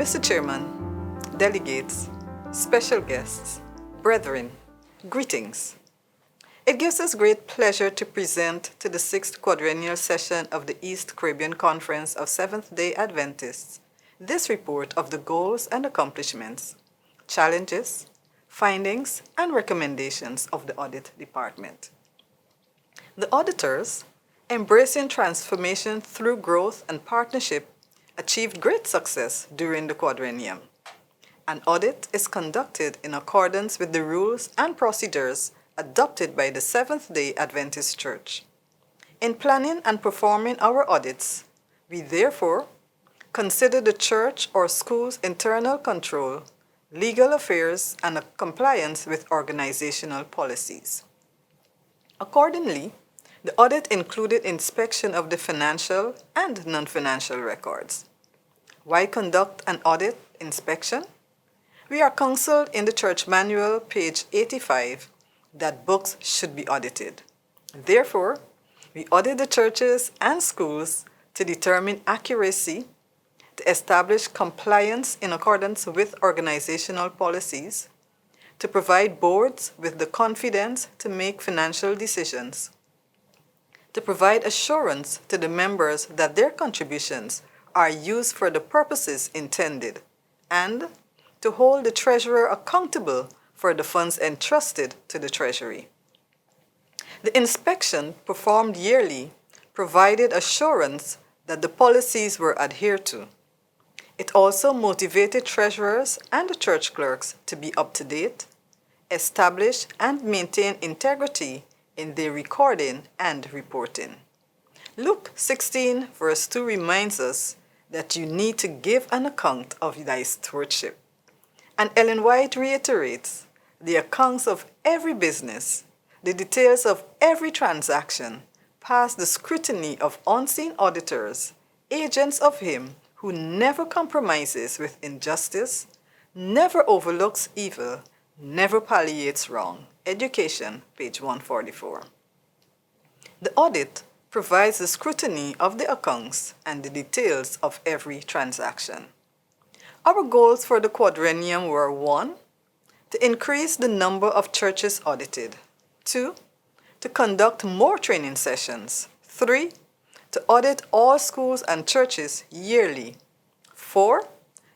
Mr. Chairman, delegates, special guests, brethren, greetings. It gives us great pleasure to present to the 6th Quadrennial session of the East Caribbean Conference of Seventh-day Adventists this report of the goals and accomplishments, challenges, findings, and recommendations of the Audit Department. The auditors, embracing transformation through growth and partnership, achieved great success during the quadrennium. An audit is conducted in accordance with the rules and procedures adopted by the Seventh-day Adventist Church. In planning and performing our audits, we therefore consider the church or school's internal control, legal affairs, and compliance with organizational policies. Accordingly, the audit included inspection of the financial and non-financial records. Why conduct an audit inspection? We are counseled in the Church Manual, page 85, that books should be audited. Therefore, we audit the churches and schools to determine accuracy, to establish compliance in accordance with organizational policies, to provide boards with the confidence to make financial decisions, to provide assurance to the members that their contributions are used for the purposes intended, and to hold the treasurer accountable for the funds entrusted to the treasury. The inspection performed yearly provided assurance that the policies were adhered to. It also motivated treasurers and the church clerks to be up to date, establish and maintain integrity in their recording and reporting. Luke 16 verse 2 reminds us that you need to give an account of thy stewardship. And Ellen White reiterates, the accounts of every business, the details of every transaction, pass the scrutiny of unseen auditors, agents of him who never compromises with injustice, never overlooks evil, never palliates wrong. Education, page 144. The audit provides the scrutiny of the accounts and the details of every transaction. Our goals for the quadrennium were 1. To increase the number of churches audited. 2. To conduct more training sessions. 3. To audit all schools and churches yearly. 4.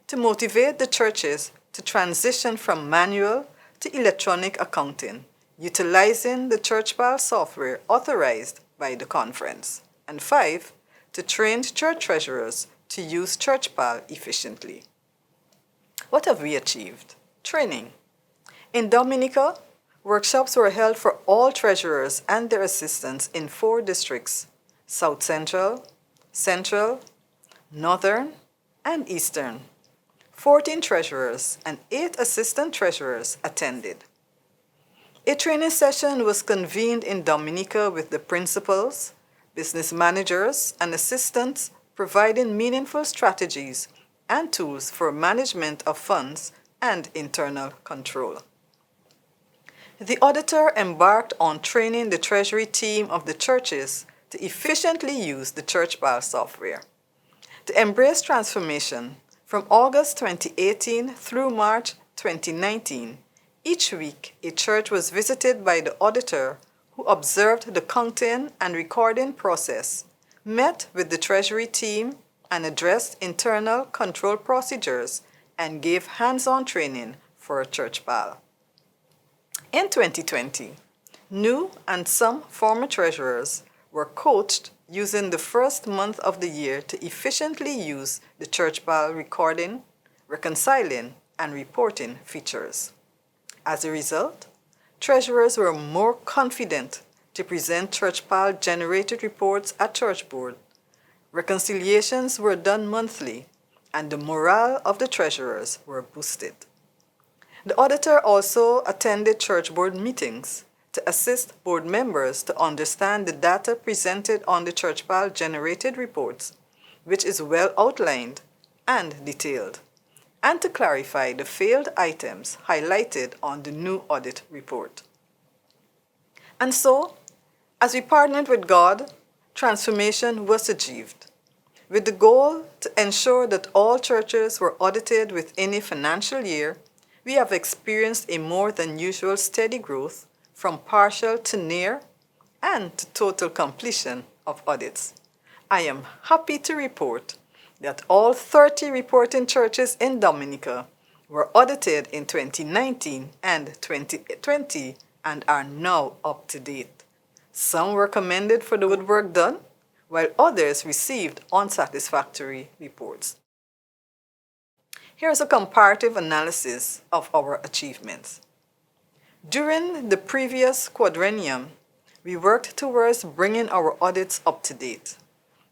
To motivate the churches to transition from manual to electronic accounting, utilizing the ChurchPal software authorized by the conference. And 5. To train church treasurers to use ChurchPal efficiently. What have we achieved? Training. In Dominica, workshops were held for all treasurers and their assistants in 4 districts: South Central, Central, Northern, and Eastern. 14 treasurers and 8 assistant treasurers attended. A training session was convened in Dominica with the principals, business managers, and assistants, providing meaningful strategies and tools for management of funds and internal control. The auditor embarked on training the treasury team of the churches to efficiently use the ChurchPal software. To embrace transformation, from August 2018 through March 2019, each week a church was visited by the auditor who observed the counting and recording process, met with the treasury team, and addressed internal control procedures and gave hands-on training for ChurchPal. In 2020, new and some former treasurers were coached using the first month of the year to efficiently use the ChurchPal recording, reconciling, and reporting features. As a result, treasurers were more confident to present ChurchPal-generated reports at church board. Reconciliations were done monthly, and the morale of the treasurers were boosted. The auditor also attended church board meetings to assist board members to understand the data presented on the ChurchPal-generated reports, which is well outlined and detailed, and to clarify the failed items highlighted on the new audit report. And so, as we partnered with God, transformation was achieved. With the goal to ensure that all churches were audited within a financial year, we have experienced a more than usual steady growth from partial to near and to total completion of audits. I am happy to report that all 30 reporting churches in Dominica were audited in 2019 and 2020 and are now up to date. Some were commended for the good work done, while others received unsatisfactory reports. Here's a comparative analysis of our achievements. During the previous quadrennium, we worked towards bringing our audits up to date.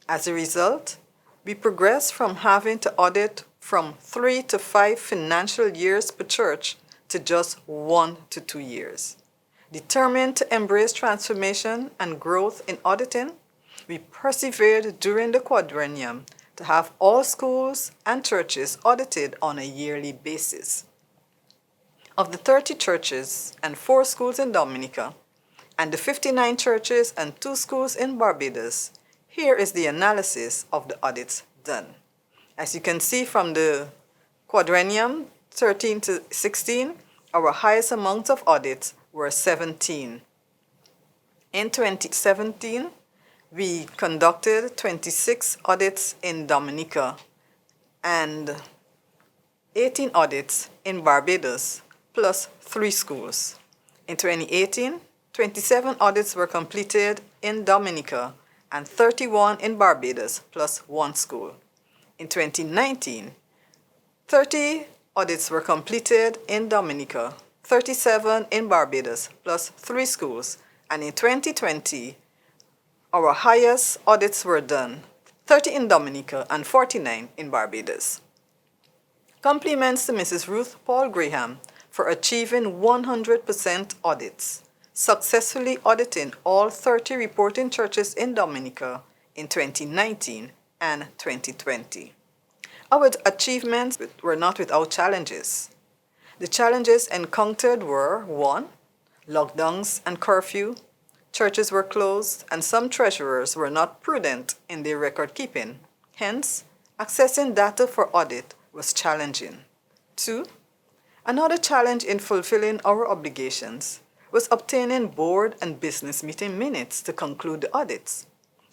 As a result, we progressed from having to audit from 3 to 5 financial years per church to just 1 to 2 years. Determined to embrace transformation and growth in auditing, we persevered during the quadrennium to have all schools and churches audited on a yearly basis. Of the 30 churches and 4 schools in Dominica, and the 59 churches and 2 schools in Barbados, here is the analysis of the audits done. As you can see from the quadrennium 13 to 16, our highest amount of audits were 17. In 2017, we conducted 26 audits in Dominica and 18 audits in Barbados, plus 3 schools. In 2018, 27 audits were completed in Dominica and 31 in Barbados, plus 1 school. In 2019, 30 audits were completed in Dominica, 37 in Barbados, plus 3 schools. And in 2020, our highest audits were done, 30 in Dominica and 49 in Barbados. Compliments to Mrs. Ruth Paul Graham for achieving 100% audits, successfully auditing all 30 reporting churches in Dominica in 2019 and 2020. Our achievements were not without challenges. The challenges encountered were 1. Lockdowns and curfew. Churches were closed and some treasurers were not prudent in their record keeping. Hence, accessing data for audit was challenging. 2. Another challenge in fulfilling our obligations was obtaining board and business meeting minutes to conclude the audits.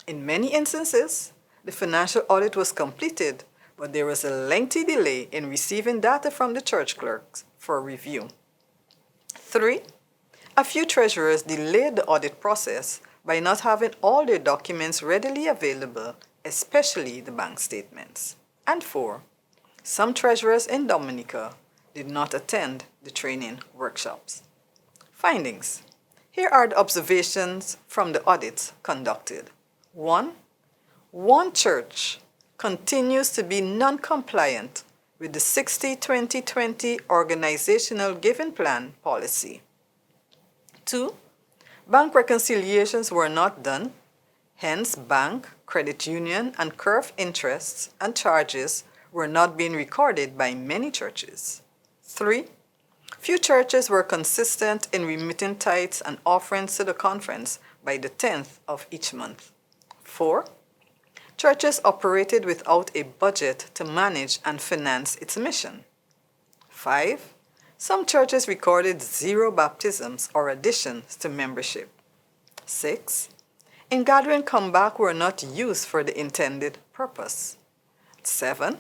In many instances, the financial audit was completed, but there was a lengthy delay in receiving data from the church clerks for review. 3. A few treasurers delayed the audit process by not having all their documents readily available, especially the bank statements. And 4. Some treasurers in Dominica did not attend the training workshops. Findings. Here are the observations from the audits conducted. 1. One church continues to be non-compliant with the 60-20-20 Organizational Giving Plan policy. 2. Bank reconciliations were not done, hence bank, credit union, and curve interests and charges were not being recorded by many churches. 3. Few churches were consistent in remitting tithes and offerings to the conference by the 10th of each month. 4. Churches operated without a budget to manage and finance its mission. 5. Some churches recorded 0 baptisms or additions to membership. 6. In-gathering comeback were not used for the intended purpose. 7.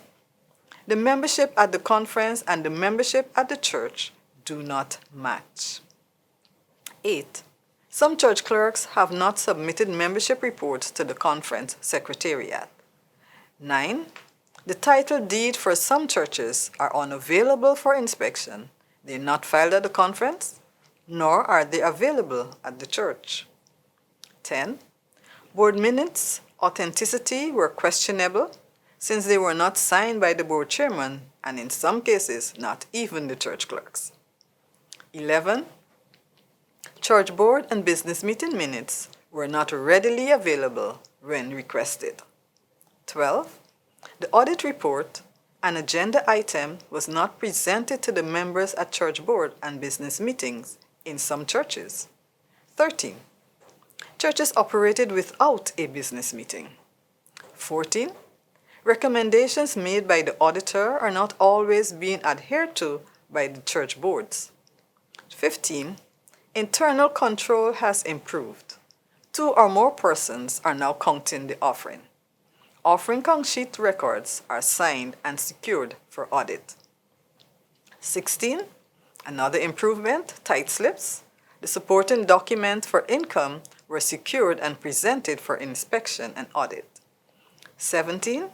The membership at the conference and the membership at the church do not match. 8. Some church clerks have not submitted membership reports to the conference secretariat. 9. The title deed for some churches are unavailable for inspection. They are not filed at the conference, nor are they available at the church. 10. Board minutes authenticity were questionable since they were not signed by the board chairman and in some cases not even the church clerks. 11. Church board and business meeting minutes were not readily available when requested. 12. The audit report, an agenda item, was not presented to the members at church board and business meetings in some churches. 13. Churches operated without a business meeting. 14. Recommendations made by the auditor are not always being adhered to by the church boards. 15. Internal control has improved. 2 or more persons are now counting the offering. Offering count sheet records are signed and secured for audit. 16. Another improvement, tithe slips. The supporting document for income were secured and presented for inspection and audit. 17.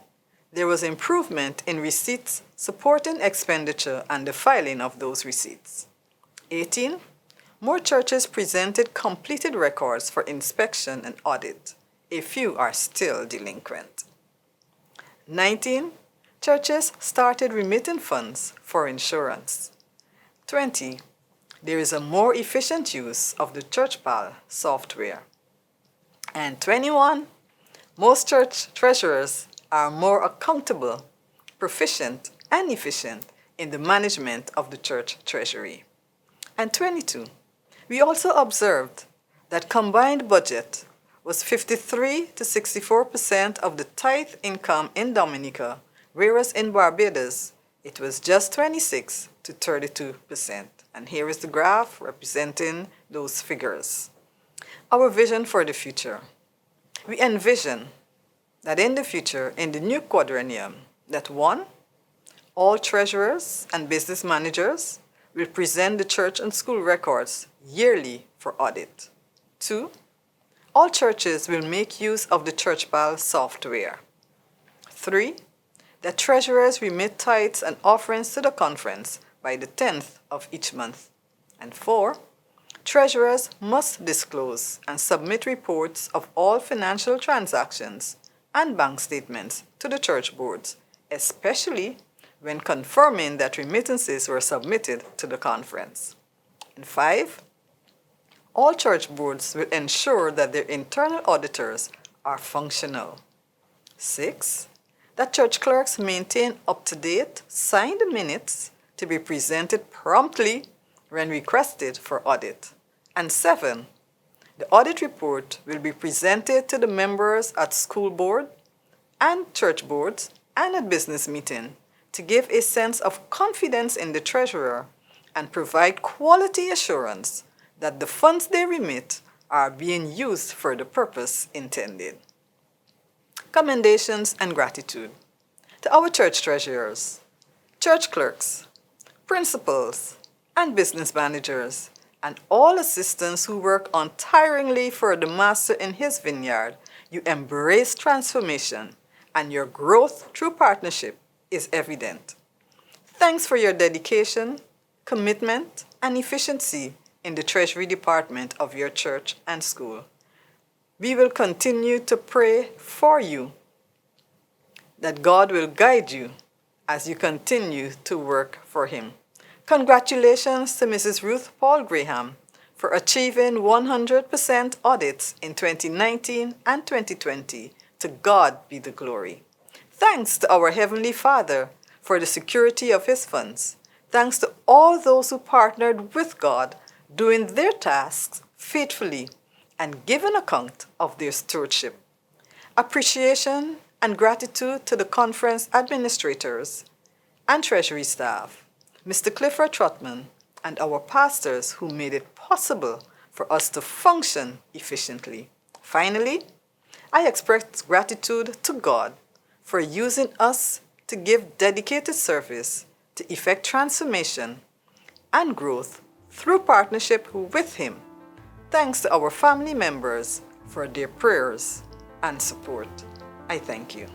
There was improvement in receipts supporting expenditure and the filing of those receipts. 18. More churches presented completed records for inspection and audit. A few are still delinquent. 19. Churches started remitting funds for insurance. 20. There is a more efficient use of the ChurchPal software. And 21. Most church treasurers are more accountable, proficient, and efficient in the management of the church treasury. And 22. We also observed that combined budget was 53 to 64% of the tithe income in Dominica, whereas in Barbados, it was just 26 to 32%. And here is the graph representing those figures. Our vision for the future. We envision that in the future, in the new quadrennium, that 1. All treasurers and business managers will present the church and school records yearly for audit. 2. All churches will make use of the ChurchPal software. 3. That treasurers remit tithes and offerings to the conference by the 10th of each month. And 4. Treasurers must disclose and submit reports of all financial transactions and bank statements to the church boards, especially when confirming that remittances were submitted to the conference. And 5. All church boards will ensure that their internal auditors are functional. 6. That church clerks maintain up-to-date signed minutes to be presented promptly when requested for audit. And 7. The audit report will be presented to the members at school board and church boards and at business meeting to give a sense of confidence in the treasurer and provide quality assurance that the funds they remit are being used for the purpose intended. Commendations and gratitude to our church treasurers, church clerks, principals, and business managers, and all assistants who work untiringly for the Master in his vineyard. You embrace transformation, and your growth through partnership is evident. Thanks for your dedication, commitment, and efficiency in the Treasury Department of your church and school. We will continue to pray for you that God will guide you as you continue to work for Him. Congratulations to Mrs. Ruth Paul Graham for achieving 100% audits in 2019 and 2020. To God be the glory. Thanks to our Heavenly Father for the security of His funds. Thanks to all those who partnered with God, doing their tasks faithfully and giving account of their stewardship. Appreciation and gratitude to the conference administrators and treasury staff, Mr. Clifford Trotman, and our pastors who made it possible for us to function efficiently. Finally, I express gratitude to God for using us to give dedicated service to effect transformation and growth through partnership with Him. Thanks to our family members for their prayers and support. I thank you.